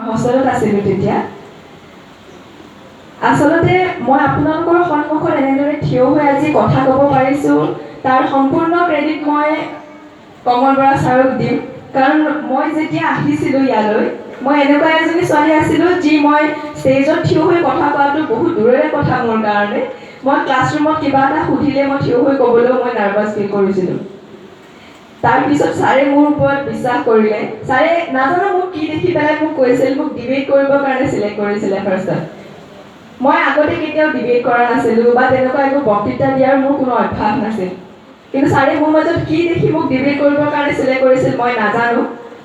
হোষ্টেলত আছিলোঁ তেতিয়া। আচলতে মই আপোনালোকৰ সন্মুখত এনেদৰে থিয় হৈ আজি কথা ক'ব পাৰিছোঁ, তাৰ সম্পূৰ্ণ ক্ৰেডিট মই কমল বৰা ছাৰক দিম। কাৰণ মই যেতিয়া আহিছিলোঁ ইয়ালৈ, মই এনেকুৱা এজনী ছোৱালী আছিলোঁ যি মই ষ্টেজত থিয় হৈ কথা কোৱাটো বহুত দূৰৰে কথা মোৰ কাৰণে। মই ক্লাছৰুমত কিবা এটা সুধিলে মই থিয় হৈ ক'বলৈও মই নাৰ্ভাছ ফিল কৰিছিলোঁ। তাৰপিছত ছাৰে মোৰ ওপৰত বিশ্বাস কৰিলে। ছাৰে নাজানো মোক কি দেখি পেলাই মোক কৈছিল, মোক ডিবেট কৰিবৰ কাৰণে চিলেক্ট কৰিছিলে ফাৰ্ষ্টত। মই আগতে কেতিয়াও ডিবেট কৰা নাছিলোঁ বা তেনেকুৱা একো বক্তৃতা দিয়াৰ মোৰ কোনো অভ্যাস নাছিল। কিন্তু ছাৰে মোৰ মাজত কি দেখি মোক ডিবেট কৰিবৰ কাৰণে চিলেক্ট কৰিছিল মই নাজানো।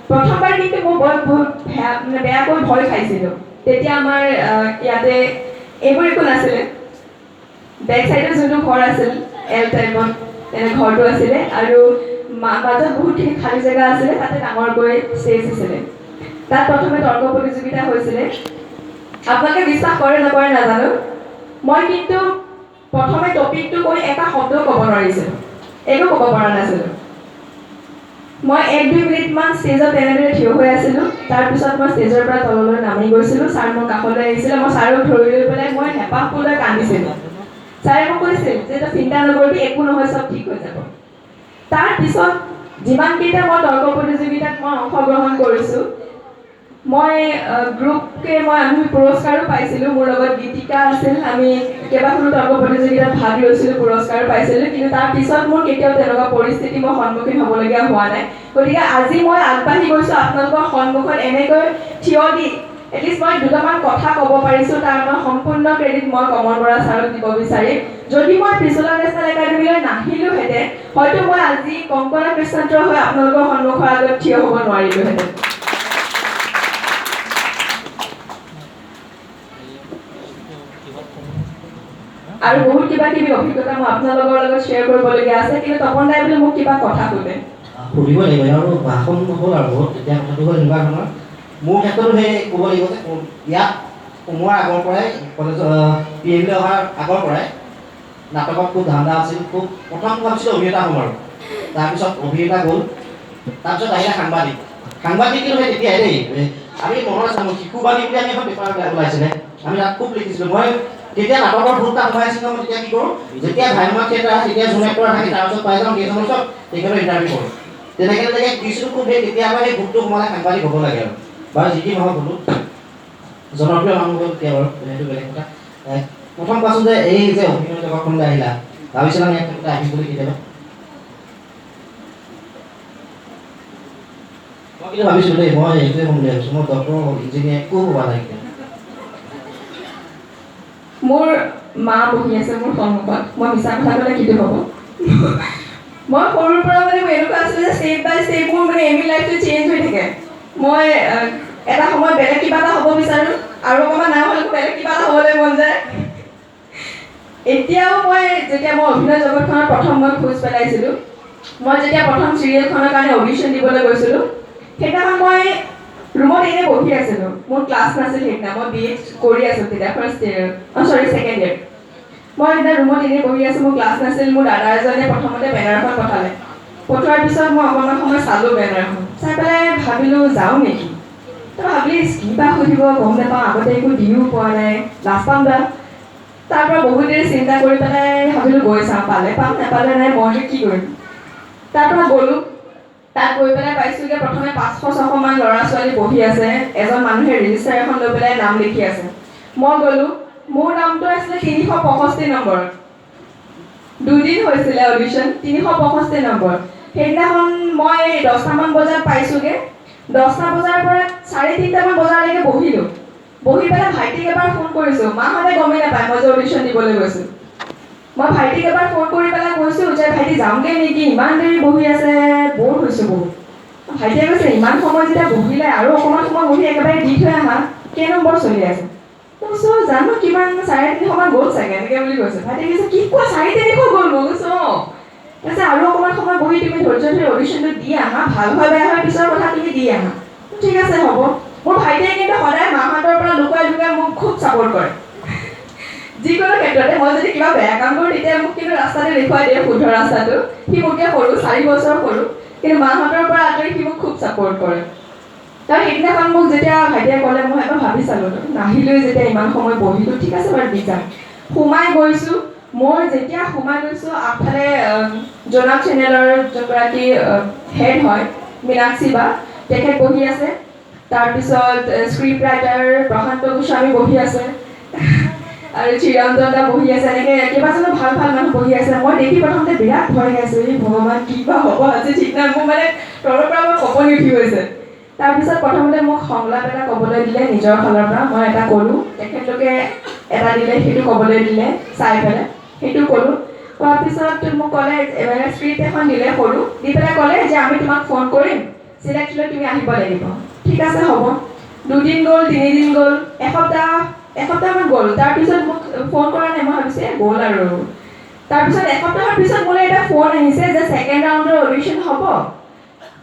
প্ৰথমবাৰ কিন্তু মই বহুত বেয়াকৈ ভয় খাইছিলোঁ। তেতিয়া আমাৰ ইয়াতে এইবোৰ একো নাছিলে। বেক চাইডত যোনটো ঘৰ আছিল এল টাইপত তেনে ঘৰটো আছিলে আৰু মাজত বহুতখিনি খালী জেগা আছিলে, তাতে ডাঙৰকৈ ষ্টেজ আছিলে। তাত প্ৰথমে তৰ্ক প্ৰতিযোগিতা হৈছিলে। আপোনালোকে বিশ্বাস কৰে নকৰে নাজানো, মই কিন্তু প্ৰথমে টপিকটো কৈ এটা শব্দও ক'ব নোৱাৰিছিলোঁ, একো ক'ব পৰা নাছিলোঁ। মই 1-2 মিনিটমান ষ্টেজত তেনেদৰে থিয় হৈ আছিলোঁ। তাৰপিছত মই ষ্টেজৰ পৰা তললৈ নামি গৈছিলোঁ। ছাৰ মোৰ কাষলৈ আহিছিলে, মই ছাৰক ধৰি লৈ পেলাই মই হেঁপাহ পলুৱাই কান্দিছিলোঁ। ছাৰে মোক কৈছিল যে তই চিন্তা নকৰিবি, একো নহয়, চব ঠিক হৈ যাব। তাৰপিছত যিমানকেইটা মই তৰ্ক প্ৰতিযোগিতাত মই অংশগ্ৰহণ কৰিছোঁ, মই গ্ৰুপকে আমি পুৰস্কাৰো পাইছিলোঁ। মোৰ লগত গীতিকা আছিল, আমি কেইবাখনো তৰ্ক প্ৰতিযোগিতাত ভাগ লৈছিলোঁ, পুৰস্কাৰো পাইছিলোঁ। কিন্তু তাৰপিছত মোৰ কেতিয়াও তেনেকুৱা পৰিস্থিতি মই সন্মুখীন হ'বলগীয়া হোৱা নাই। গতিকে আজি মই আগবাঢ়ি গৈছোঁ আপোনালোকৰ সন্মুখত এনেকৈ থিয় দি এটলিষ্ট মই দুটামান কথা ক'ব পাৰিছোঁ। তাৰ মই সম্পূৰ্ণ ক্ৰেডিট মই কমল বৰা ছাৰক দিব বিচাৰিম। যদি মই ত্ৰিশূলা নেশ্যনেল একাডেমীলৈ নাহিলোহেঁতেন, হয়তো মই আজি কংকনা কৃষ্ণান্ত হৈ আপোনালোকৰ সন্মুখৰ আগত থিয় হ'ব নোৱাৰিলোহেঁতেন। আৰু বহুত কিবা কিবি অভিজ্ঞতা মই আপোনালোকৰ লগত শ্বেয়াৰ কৰিবলগীয়া আছে, কিন্তু তপন দাই বোলে মোক কিবা কথা সোধে। সুধিব লাগিব আৰু ভাষণ নহ'ল আৰু বহুত তেতিয়া কথাটো হ'ল এনেকুৱা ধৰণৰ। মোৰ ক্ষেত্ৰতো সেই ক'ব লাগিব যে ইয়াত সোমোৱাৰ আগৰ পৰাই কলেজ PMলৈ অহাৰ আগৰ পৰাই নাটকত খুব ধান্দা আছিল। খুব প্ৰথম ভাবিছিলোঁ অভিনেতা হ'ম আৰু তাৰপিছত অভিনেতা গ'ল, তাৰপিছত আহিলে সাংবাদিক। সাংবাদিক কিন্তু সেই তেতিয়াই দেই, আমি মনত আছে মোৰ শিশুবাণী বুলি আমি এখন পেপাৰ ওলাইছিলে, আমি তাত খুব লিখিছিলোঁ। মই তেতিয়া নাটকৰ ভূতটা সোমাই আছিলোঁ। মই তেতিয়া কি কৰোঁ, যেতিয়া ভাইমা থিয়েটাৰ আহে তেতিয়া জুন এক্টৰ থাকে, তাৰপিছত পাই যাওঁ কেইজনৰ ওচৰত তেখেতৰ ইণ্টাৰভিউ কৰোঁ। তেনেকৈ দিছিলোঁ খুব। সেই তেতিয়াৰ পৰা সেই ভূতটো সোমালে সাংবাদিক হ'ব লাগে আৰু বাৰু যি কি নহওক হ'লো জনপ্ৰিয় মানুহ হ'ল তেতিয়া বাৰু সেইটো বেলেগ কথা। প্ৰথম কোৱাচোন যে এই যে অভিনয় জগতখনলৈ আহিলা, ভাবিছিলা নে ইয়াত আহিম বুলি কেতিয়াবা? মই কিন্তু ভাবিছিলোঁ দেই, মই এইটোৱে হ'ম বুলি ভাবিছোঁ। মই ডক্টৰ ইঞ্জিনিয়াৰ একো হোৱা নাই। মোৰ মা বহি আছে মোৰ সন্মুখত, মই মিছা কথা ক'লে কিটো হ'ব। মই সৰুৰ পৰা মোৰ এনেকুৱা আছিলে যে ষ্টেপ বাই ষ্টেপ মোৰ এম ই লাইফটো চেঞ্জ হৈ থাকে। মই এটা সময়ত বেলেগ কিবা এটা হ'ব বিচাৰোঁ, আৰু অকণমান ডাঙৰ হ'লে বেলেগ কিবা এটা হ'বলৈ মন যায়। এতিয়াও যেতিয়া মই অভিনয় জগতখনত প্ৰথম মই খোজ পেলাইছিলোঁ, মই যেতিয়া প্ৰথম চিৰিয়েলখনৰ কাৰণে অডিশ্যন দিবলৈ গৈছিলোঁ, সেইদিনাখন মই ৰুমত এনেই বহি আছিলোঁ। মোৰ ক্লাছ নাছিল সেইদিনা, মই BA কৰি আছিলোঁ তেতিয়া, ছেকেণ্ড ইয়েৰ। মই সেইদিনা ৰুমত এনেই বহি আছোঁ, মোৰ ক্লাছ নাছিল। মোৰ দাদা এজনে প্ৰথমতে বেনাৰখন পঠালে। পঠোৱাৰ পিছত মই অকণমান সময় চালোঁ বেনাৰখন, চাই পেলাই ভাবিলোঁ যাওঁ নেকি। তো ভাবিলোঁ কিবা সুধিব গম নাপাওঁ, আগতে একো দিও পোৱা নাই, লাজ পাম বা। তাৰ পৰা বহুত দেৰি চিন্তা কৰি পেলাই ভাবিলোঁ গৈ চাওঁ, পালে পাম, নাপালে নাই, মইনো কি কৰিম। তাৰ পৰা গ'লোঁ। তাত গৈ পেলাই পাইছোঁগৈ প্ৰথমে 500-600 মান ল'ৰা ছোৱালী বহি আছে। এজন মানুহে ৰেজিষ্টাৰ এখন লৈ পেলাই নাম লিখি আছে। মই গ'লোঁ, মোৰ নামটো আছিলে 365 নম্বৰ। 2 দিন হৈছিলে অডিশ্যন, 365 নম্বৰ। সেইদিনাখন মই 10টামান বজাত পাইছোঁগৈ। 10টা বজাৰ পৰা 3:30মান বজালৈকে বহিলোঁ। বহি পেলাই ভাইটিক এবাৰ ফোন কৰিছোঁ, মাহঁতে গমেই নাপায় মই যে অডিশ্যন দিবলৈ গৈছোঁ। মই ভাইটিক এবাৰ ফোন কৰি পেলাই কৈছোঁ যে ভাইটি যাওঁগৈ নেকি, ইমান দেৰি বহি আছে, ব'ৰ হৈছোঁ বহুত। ভাইটিয়ে কৈছে ইমান সময় যেতিয়া বহিলে আৰু অকণমান সময় বহি একেবাৰে দি থৈ আহা, কেই নম্বৰ চলি আছে? কৈছোঁ জানো কিমান 350 মান গ'ল চাগে, এনেকৈ বুলি কৈছোঁ। ভাইটিয়ে কৈছে কি কোৱা 350 গ'ল? মই কৈছোঁ অঁ। কৈছে আৰু অকণমান সময় বহি তুমি ধৈৰ্য ধৰি অডিশ্যনটো দি আহা, ভাল হয় বেয়া হয় পিছৰ কথা, তুমি দি আহা। ঠিক আছে হ'ব। মোৰ ভাইটিয়ে কিন্তু সদায় মাহঁতৰ পৰা লুকুৱাই লুকুৱাই মোক খুব ছাপোৰ্ট কৰে। যিকোনো ক্ষেত্ৰতে মই যদি কিবা বেয়া কাম কৰোঁ তেতিয়া মোক কিন্তু ৰাস্তাতে দেখুৱাই দিয়ে, শুদ্ধ ৰাস্তাটো। সি মোতকৈ সৰু, 4 বছৰ সৰু, কিন্তু মাহঁতৰ পৰা আঁতৰি সি মোক খুব ছাপোৰ্ট কৰে। তাৰ সেইদিনাখন মোক যেতিয়া ভাইটিয়ে ক'লে মই চালোঁ নাহিলোঁ যেতিয়া ইমান সময় বহিলোঁ ঠিক আছে বাৰু দি যাম সোমাই গৈছোঁ মই যেতিয়া সোমাই গৈছোঁ আগফালে জোনাক চেনেলৰ যোনগৰাকী হেড হয় মীনাক্ষী বা তেখেত বহি আছে তাৰপিছত স্ক্ৰিপ্ট ৰাইটাৰ প্ৰশান্ত গোস্বামী বহি আছে আৰু চিৰঞ্জন দা বহি আছে এনেকৈ কেইবাজনো ভাল ভাল মানুহ বহি আছে মই দেখি প্ৰথমতে বিৰাট ভয় খাইছোঁ এই ভগৱান কি বা হ'ব আজি ঠিক নাই মোৰ মানে তলৰ পৰা মই কঁপনি উঠি গৈছে তাৰপিছত প্ৰথমতে মোক সংলাপ এটা ক'বলৈ দিলে নিজৰ ফালৰ পৰা মই এটা ক'লোঁ তেখেতলোকে এটা দিলে সেইটো ক'বলৈ দিলে চাই পেলাই সেইটো ক'লোঁ কোৱাৰ পিছত মোক ক'লে মানে স্ক্ৰিপ্ট এখন দিলে সৰু দি পেলাই ক'লে যে আমি তোমাক ফোন কৰিম চিলেক্ট লৈ তুমি আহিব লাগিব ঠিক আছে হ'ব 2 দিন গ'ল 3 দিন গ'ল এসপ্তাহমান গ'ল তাৰপিছত মোক ফোন কৰা নাই মই ভাবিছোঁ গ'ল আৰু তাৰপিছত এসপ্তাহৰ পিছত মোলৈ এটা ফোন আহিছে যে ছেকেণ্ড ৰাউণ্ডৰ অডিশ্যন হ'ব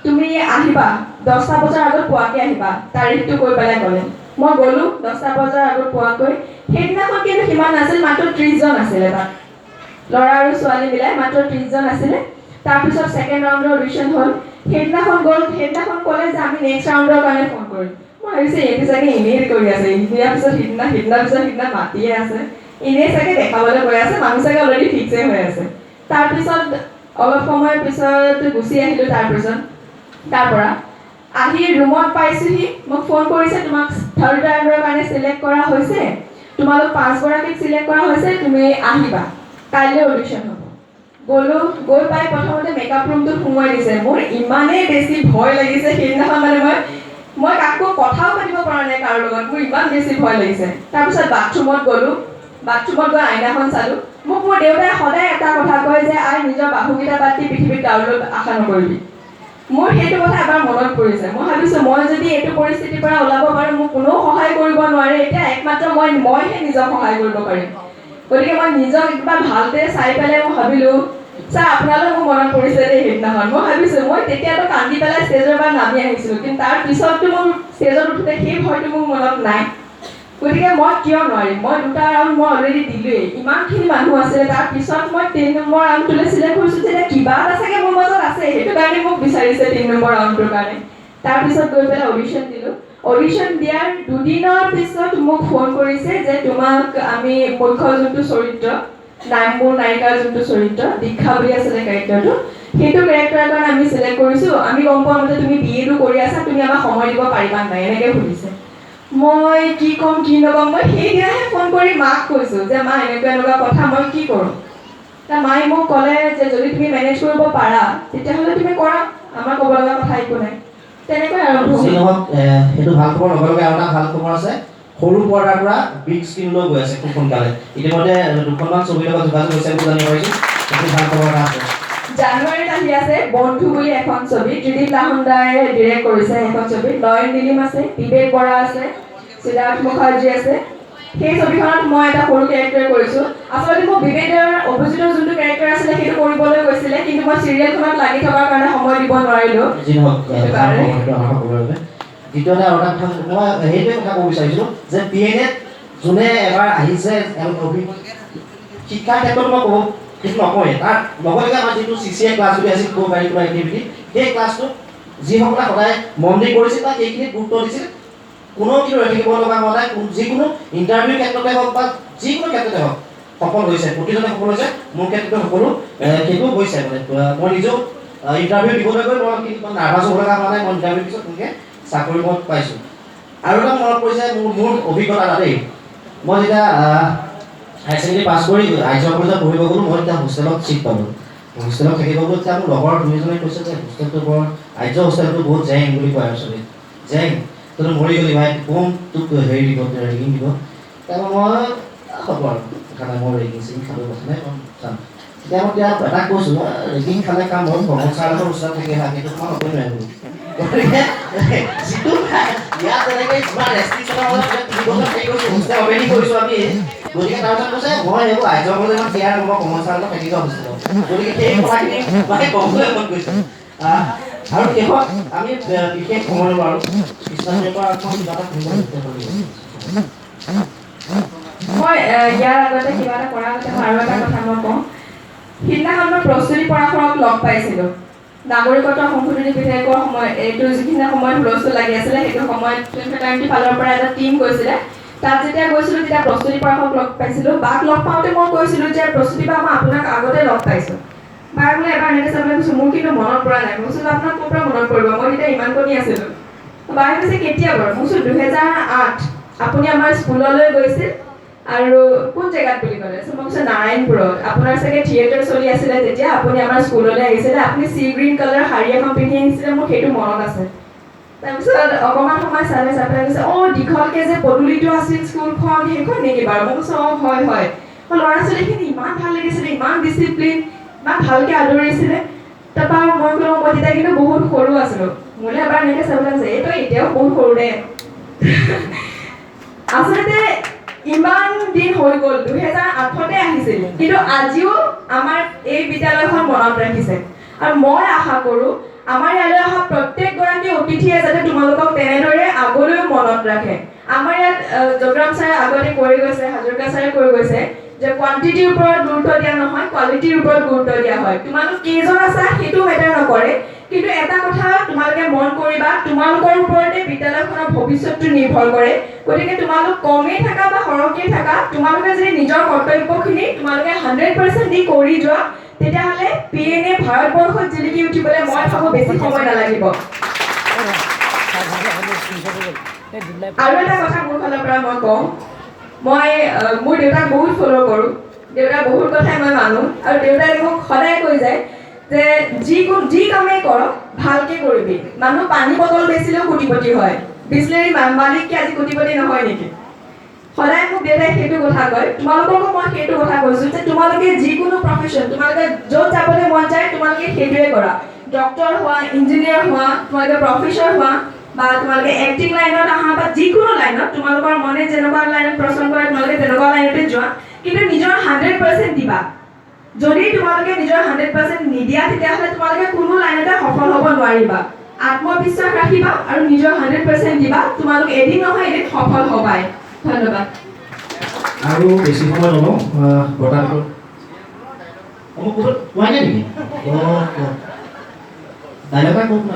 তুমি আহিবা 10টা বজাৰ আগত পোৱাকৈ আহিবা তাৰিখটো কৈ পেলাই ক'লে মই গ'লোঁ 10টা বজাৰ আগত পোৱাকৈ সেইদিনাখন কিন্তু সিমান নাছিল মাত্ৰ 30 জন আছিলে তাত ল'ৰা আৰু ছোৱালী মিলাই মাত্ৰ 30 জন আছিলে তাৰপিছত ছেকেণ্ড ৰাউণ্ডৰ অডিশ্যন হ'ল সেইদিনাখন গ'ল সেইদিনাখন ক'লে যে আমি নেক্সট ৰাউণ্ডৰ কাৰণে ফোন কৰিম মই ভাবিছোঁ এইটো চাগে এনেই কৰি আছে ইয়াৰ পিছত সিদিনা পিছত সিদিনা মাতিয়ে আছে এনেই চাগে দেখাবলৈ গৈ আছে মানুহ চাগে অলৰেডি ফিক্সেই হৈ আছে তাৰপিছত অলপ সময়ৰ পিছত গুচি আহিলোঁ তাৰ পৰা আহি ৰুমত পাইছোঁহি মোক ফোন কৰিছে তোমাক থাৰ্ড ৰাউণ্ডৰ কাৰণে চিলেক্ট কৰা হৈছে তোমালোক 5 গৰাকীক চিলেক্ট কৰা হৈছে তুমি আহিবা কাইলৈ অডিশ্যন হ'ব গ'লোঁ গৈ পাই প্ৰথমতে মেকআপ ৰুমটোত সোমোৱাই দিছে মোৰ ইমানেই বেছি ভয় লাগিছে সেইদিনাখন মানে মই কাকো কথাও পাতিব পৰা নাই কাৰো লগত মোৰ ইমান বেছি ভয় লাগিছে তাৰপিছত বাথৰুমত গ'লোঁ বাথৰুমত গৈ আইনাখন চালোঁ মোক মোৰ দেউতাই সদায় এটা কথা কয় যে আই নিজৰ বাহুকেইটা বাদ দি পৃথিৱীত কাৰোলৈ আশা নকৰিবি মোৰ সেইটো কথা এবাৰ মনত পৰিছে মই ভাবিছোঁ মই যদি এইটো পৰিস্থিতিৰ পৰা ওলাব পাৰোঁ মোক কোনেও সহায় কৰিব নোৱাৰে এতিয়া একমাত্ৰ মইহে নিজক সহায় কৰিব পাৰিম গতিকে মই নিজক একবাৰ ভালদৰে চাই পেলাই মই ভাবিলোঁ ছাৰ আপোনালৈ মোৰ মনত পৰিছে দেই সেইদিনাখন মই ভাবিছোঁ মই তেতিয়াতো কান্দি পেলাই ষ্টেজৰ পৰা নামি আহিছিলোঁ কিন্তু তাৰ পিছততো মোৰ ষ্টেজত উঠোঁতে সেই ভয়টো মোৰ মনত নাই গতিকে মই কিয় নোৱাৰিম মই 2টা ৰাউণ্ড মই অলৰেডি দিলোঁৱেই ইমানখিনি মানুহ আছিলে তাৰ পিছত মই 3 নম্বৰ ৰাউণ্ডটোলৈ চিলেক্ট কৰিছোঁ যেতিয়া কিবা এটা চাগে মোৰ মাজত আছে সেইটো কাৰণে মোক বিচাৰিছে 3 নম্বৰ ৰাউণ্ডটোৰ কাৰণে তাৰপিছত গৈ পেলাই অডিশ্যন দিলোঁ অডিশ্যন দিয়াৰ 2 দিনৰ পিছত মোক ফোন কৰিছে যে তোমাক আমি মুখ্য যোনটো চৰিত্ৰ মোৰ নায়িকাৰ যোনটো চৰিত্ৰ দীক্ষা বুলি আছিলে কেৰেক্টাৰটো সেইটো কেৰেক্টাৰৰ কাৰণে আমি চিলেক্ট কৰিছোঁ আমি গম পোৱা মতে তুমি BA কৰি আছা তুমি আমাক সময় দিব পাৰিবা নাই এনেকৈ সুধিছে মই কি ক'ম কি নক'ম মই সেইদিনাহে ফোন কৰি মাক কৈছোঁ যে মা এনেকুৱা কথা মই কি কৰোঁ মায়ে মোক ক'লে যে যদি তুমি মেনেজ কৰিব পাৰা তেতিয়াহ'লে তুমি কৰা আমাৰ ক'ব লগা কথা একো নাই তেনেকৈ আৰু সেইটো ভাল খবৰ লগে লগে আৰু এটা ভাল খবৰ আছে সৰু পৰ্দাৰ পৰা বিগ স্ক্ৰীনলৈ গৈ আছে খুব সোনকালে ইতিমধ্যে 2খনমান ছবিৰ লগত যোগাযোগ হৈছে বুলি জানিব পাৰিছোঁ সেইটো ভাল খবৰ এটা আছে জানুৱাৰীত আহি আছে বন্ধু বুলি এখন ছবি ত্ৰিদীপ লাহনদাই ডিৰেক্ট কৰিছে এখন ছবি নয়ন দিলিম আছে বিবেক বৰা আছে সিদ্ধাৰ্থ মুখাৰ্জী আছে সেই ছবিখনত মই এটা সৰু কেৰেক্টাৰ কৰিছোঁ আচলতে মোক বিবেকৰ অভিজিতৰ যোনটো কেৰেক্টাৰ আছিলে সেইটো কৰিবলৈ গৈছিলে কিন্তু মই চিৰিয়েলখনত লাগি থকাৰ কাৰণে সময় দিব নোৱাৰিলোঁ দ্বিতীয়তে আৰু এটা কথা মই সেইটোৱে কথা ক'ব বিচাৰিছোঁ যে PNAত যোনে এবাৰ আহিছে শিক্ষাৰ ক্ষেত্ৰত মই ক'ব কিছু নকওঁৱেই তাৰ লগতে আমাৰ যিটো CCA ক্লাছ বুলি আছিল কো কাৰিকুলাৰ এক্টিভিটি সেই ক্লাছটো যিসকলে সদায় মন দি কৰিছিল বা সেইখিনিত গুৰুত্ব দিছিল কোনেও কিন্তু ৰৈ থাকিব লগা হোৱা নাই যিকোনো ইণ্টাৰভিউ ক্ষেত্ৰতে হওক বা যিকোনো ক্ষেত্ৰতে হওক সফল হৈছে প্ৰতিজনে সফল হৈছে মোৰ ক্ষেত্ৰতে সকলো সেইটো হৈছে মানে মই নিজেও ইণ্টাৰভিউ দিবলৈ গৈ মই কিন্তু নাৰ্ভাছ হ'ব লগা হোৱা নাই মই ইণ্টাৰভিউ পিছত তেনেকৈ চাকৰি মই পাইছোঁ আৰু এটা মনত পৰিছে মোৰ অভিজ্ঞতা এটা দেই মই যেতিয়া হায়াৰ ছেকেণ্ডেৰী পাছ কৰি আৰ্য কলেজত পঢ়িব গ'লোঁ মই তেতিয়া হোষ্টেলত চিট পালোঁ হোষ্টেলত থাকিব গ'লোঁ তেতিয়া মোৰ লগৰ 2জনে কৈছে যে হোষ্টেলটো বৰ আৰ্য হোষ্টেলটো বহুত জেং বুলি কয় আৰু চবেই জেং তই মৰি গ'লি ভাই কম তোক হেৰি দিব ৰেগিং দিব তাৰপৰা মই হ'ব আৰু কথা নাই মই ৰেগিং চেগিং খালোঁ কথা নাই চাম তেতিয়া মই এতিয়া এটা কৈছোঁ ৰেগিং খালে কাম হ'ল ভগৱান ছাৰৰ ওচৰত থাকে সেইটো তোমাৰ নকৰি নোৱাৰিব গতিকে যিটো ইয়াত তেনেকৈ যিমান ৰেষ্ট্ৰিকশ্যনৰ অলপ 3 বছৰ হেৰি কৰিছোঁ হোষ্টেল অপেনিং কৰিছোঁ আমি গতিকে তাৰপিছত কৈছে মই এইবোৰ আৰ্য কলেজত দিয়া নহ'ব কমল ছাৰৰ লগত থাকি যোৱা হোষ্টেলত গতিকে সেই কথাখিনি মানে ক'বলৈ মন গৈছে আৰু শেষত আমি বিশেষ সময় ল'ব আৰু কৃষ্ণৰ পৰা কিবা এটা মই ইয়াৰ আগতে কিবা এটা কৰাৰ আগতে আৰু এটা কথা মই কওঁ সিদিনাখন মই প্ৰস্তুতি পৰাশৰক লগ পাইছিলোঁ নাগৰিকত্ব সংশোধনী বিধেয়কৰ সময় এইটো যিখিনি সময়ত হুলস্থুল লাগি আছিলে সেইটো সময়ত ফ্ৰেটাৰ্নিটি ফালৰ পৰা এটা টীম গৈছিলে। তাত যেতিয়া গৈছিলোঁ তেতিয়া প্ৰস্তুতি পৰাশক লগ পাইছিলোঁ। বাক লগ পাওঁতে মই কৈছিলোঁ যে প্ৰস্তুতি বা মই আপোনাক আগতে লগ পাইছোঁ। বাৰ বোলে এবাৰ এনেকৈ চাবলৈ কৈছোঁ, মোৰ কিন্তু মনত পৰা নাই। মই কৈছোঁ আপোনাক ক'ৰ পৰা মনত পৰিব, মই তেতিয়া ইমান কণি আছিলোঁ। বায়ে কৈছে কেতিয়া বাৰু? মই কৈছোঁ 2008 আপুনি আমাৰ স্কুললৈ গৈছিল আৰু কোন জেগাত বুলি ক'লে? মই কৈছোঁ নাৰায়ণপুৰত। আপোনাৰ চাগে থিয়েটাৰ চলি আছিলে তেতিয়া, আপুনি আমাৰ স্কুললৈ আহিছিলে, আপুনি চি গ্ৰীণ কালাৰ শাৰী এখন পিন্ধি আহিছিলে, মোৰ সেইটো মনত আছে। তাৰপিছত অকণমান সময় চাই পেলাই কৈছে দীঘলকৈ যে পদূলিটো আছিল স্কুলখন সেইখন নেকি বাৰু? মই কৈছোঁ হয় হয়। ল'ৰা ছোৱালীখিনি ইমান ভাল লাগিছিলে, ইমান ডিচিপ্লিন, ইমান ভালকৈ আদৰিছিলে। তাৰপৰা মই ক'লোঁ মই তেতিয়া কিন্তু বহুত সৰু আছিলোঁ। মোলৈ এবাৰ এনেকৈ চাবলৈ কৈছে এইটো এতিয়াও বহুত সৰু দে। আচলতে ইমান দিন হৈ গ'ল, 2008তে আহিছিল, কিন্তু আজিও আমাৰ এই বিদ্যালয়খন মনত ৰাখিছে। আৰু মই আশা কৰোঁ আমাৰ ইয়ালৈ অহা প্ৰত্যেকগৰাকী অতিথিয়ে যাতে তোমালোকক তেনেদৰে আগলৈও মনত ৰাখে। আমাৰ ইয়াত জগৰাম ছাৰে আগতে কৈ গৈছে, হাজৰিকা ছাৰে কৈ গৈছে যে কোৱান্টিটিৰ ওপৰত গুৰুত্ব দিয়া নহয়, কোৱালিটিৰ ওপৰত গুৰুত্ব দিয়া হয়। তোমালোক কেইজন আছা সেইটো মেটাৰ নকৰে, কিন্তু এটা কথা তোমালোকে মন কৰিবা, তোমালোকৰ ওপৰতে বিদ্যালয়খনৰ ভৱিষ্যতটো নিৰ্ভৰ কৰে। গতিকে তোমালোক কমেই থাকা বা সৰহকৈ থাকা, তোমালোকে যদি নিজৰ কৰ্তব্যখিনি তোমালোকে 100% দি কৰি যোৱা, তেতিয়াহ'লে PNA ভাৰতবৰ্ষত জিলিকি উঠিবলৈ মই ভাবোঁ বেছি সময় নালাগিব। আৰু এটা কথা মোৰ ফালৰ পৰা মই কওঁ, মই মোৰ দেউতাক বহুত ফ'ল' কৰোঁ, দেউতাৰ বহুত কথাই মই মানো, আৰু দেউতাই মোক সদায় কৈ যায় যে যি কামেই কৰক ভালকৈ কৰিবি। মানুহ পানী বটল বেচিলেও কোটিপতি হয়, বিছলেৰী মালিক কি আজি কোটিপতি নহয় নেকি? সদায় মোক দেউতাই সেইটো কথা কয়। তোমালোককো মই সেইটো কথা কৈছোঁ যে তোমালোকে যিকোনো প্ৰফেশ্যন, তোমালোকে য'ত যাবলৈ মন যায় তোমালোকে সেইটোৱে কৰা। ডক্টৰ হোৱা, ইঞ্জিনিয়াৰ হোৱা, তোমালোকে প্ৰফেচৰ হোৱা, বা তোমালোকে এক্টিং লাইনত আহা, বা যিকোনো লাইনত তোমালোকৰ মনে যেনেকুৱা লাইনত পচন্দ কৰে তোমালোকে তেনেকুৱা লাইনতে যোৱা, কিন্তু নিজৰ 100% দিবা। যদি তোমালোকে নিজৰ 100% নিদিয়া তেতিয়াহ'লে তোমালোকে কোনো লাইনতে সফল হ'ব নোৱাৰিবা। আত্মবিশ্বাস ৰাখিবা আৰু নিজৰ 100% দিবা, তোমালোক এদিন নহয় এদিন সফল হ'বাই। ধন্যবাদ। আৰু বেছি সময় নলওঁ, বটাটো মোক ক'ৰবাত পোৱাই নাই নেকি? ডাইলগ এটা কওক না।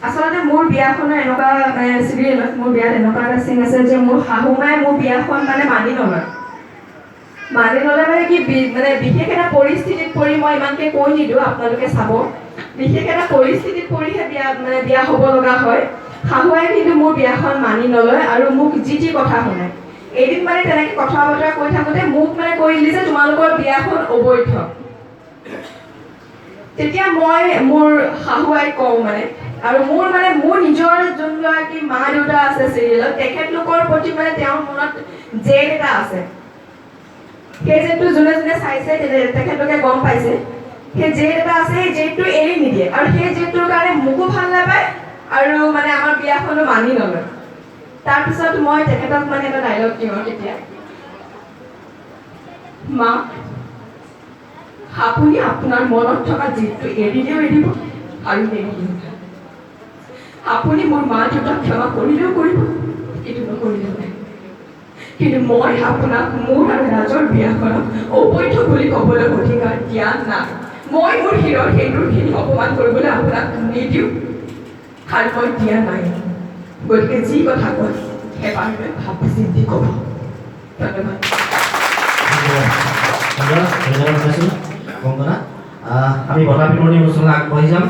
আচলতে মোৰ বিয়াখনৰ এনেকুৱা চিৰিয়েলত মোৰ বিয়াত এনেকুৱা এটা চিন আছে যে মোৰ শাহুমাই মোৰ বিয়াখন মানি নলয় মানে কি বিশেষ এটা পৰিস্থিতিত পৰি মই ইমানকৈ কৈ নিদিওঁ, আপোনালোকে চাব। বিশেষ এটা পৰিস্থিতিত পৰিহে বিয়া হ'ব লগা হয়। শাহুৱাই কিন্তু মোৰ বিয়াখন মানি নলয় আৰু মোক যি কথা শুনায়। এদিন তেনেকৈ কথা বতৰা কৈ থাকোঁতে মোক কৈ দিলে যে তোমালোকৰ বিয়াখন অবৈধ। তেতিয়া মই মোৰ শাহুৱাইক কওঁ আৰু মোৰ নিজৰ যোনগৰাকী মা দেউতা আছে চিৰিয়েলত, তেখেতলোকৰ প্ৰতি তেওঁৰ মনত জেদ এটা আছে। সেই জেদটো যোনে যোনে চাইছে তেখেতলোকে গম পাইছে। সেই জেদ এটা আছে, সেই জেদটো এৰি নিদিয়ে, আৰু সেই জেদটোৰ কাৰণে মোকো ভাল নাপায় আৰু আমাৰ বিয়াখনো মানি নলয়। তাৰপিছত মই তেখেতক এটা ডাইলগ দিওঁ তেতিয়া, মা আপুনি আপোনাৰ মনত থকা জেদটো এৰিলেও এৰিব আৰু নেৰিলেও। আপুনি মোৰ মা দেউতাক ক্ষমা কৰিলেও কৰিব, এইটো নকৰিলেও নাই। কিন্তু মই আপোনাক মোৰ আৰু ৰাজৰ বিয়াখনক অবৈধ বুলি ক'বলৈ অধিকাৰ দিয়া নাই। মই মোৰ শিৰৰ সেন্দুৰখিনি অপমান কৰিবলৈ আপোনাক নিদিওঁ আৰু মই দিয়া নাই। গতিকে যি কথা কয় এবাৰ ভাবি চিন্তি ক'ব। ধন্যবাদ। বন্দনা, আমি বঁটা বিতৰণী অনুষ্ঠানলৈ আগবাঢ়ি যাম।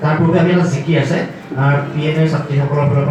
তাৰ পূৰ্বে আমি এটা জিকি আছে PNA ছাত্ৰীসকলৰ ফালৰ পৰা